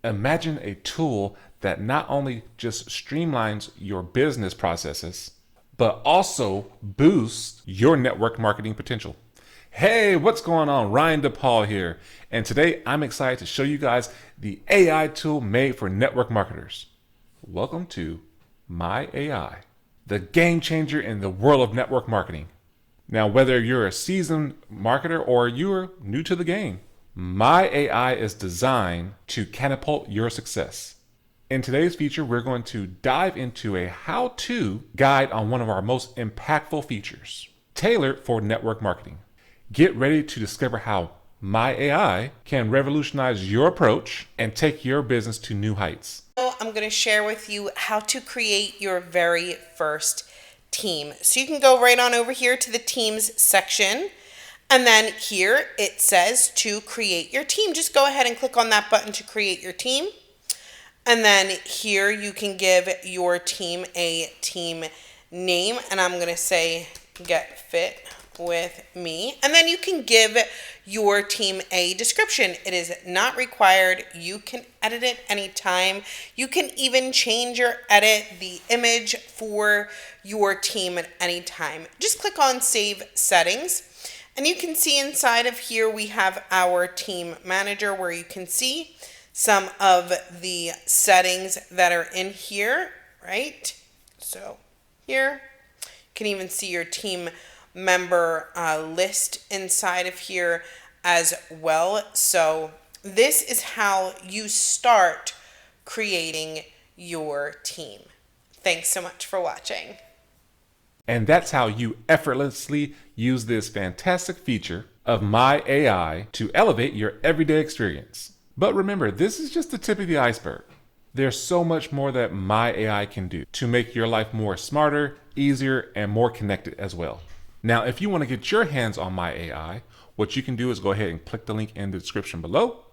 Imagine a tool that not only just streamlines your business processes, but also boosts your network marketing potential. Hey, what's going on? Ryan Depaul here. And today I'm excited to show you guys the AI tool made for network marketers. Welcome to My AI, the game changer in the world of network marketing. Now, whether you're a seasoned marketer or you're new to the game, My AI is designed to catapult your success. In today's feature, we're going to dive into a how-to guide on one of our most impactful features, tailored for network marketing. Get ready to discover how My AI can revolutionize your approach and take your business to new heights. I'm going to share with you how to create your very first team. So you can go right on over here to the teams section. And then here it says to create your team. Just go ahead and click on that button to create your team. And then here you can give your team a team name. And I'm going to say Get Fit with Me. And then you can give your team a description. It is not required. You can edit it anytime. You can even change or edit the image for your team at any time. Just click on Save Settings. And you can see inside of here we have our team manager where you can see some of the settings that are in here, right? So here you can even see your team member list inside of here as well. So this is how you start creating your team. Thanks so much for watching. And that's how you effortlessly use this fantastic feature of My AI to elevate your everyday experience. But remember, this is just the tip of the iceberg. There's so much more that My AI can do to make your life more smarter, easier, and more connected as well. Now, if you want to get your hands on My AI, what you can do is go ahead and click the link in the description below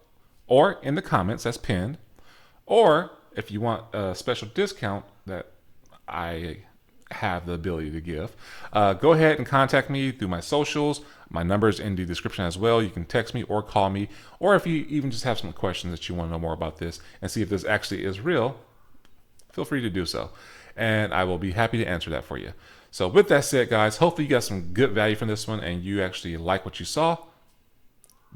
or in the comments that's pinned. Or if you want a special discount that I have the ability to give, go ahead and contact me through my socials. My number's in the description as well. You can text me or call me, or if you even just have some questions that you want to know more about this and see if this actually is real, feel free to do so, and I will be happy to answer that for you. So with that said, guys, hopefully you got some good value from this one and you actually like what you saw.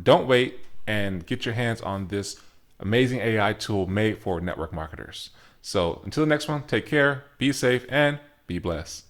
Don't wait and get your hands on this amazing AI tool made for network marketers. So until the next one, take care, be safe, and be blessed.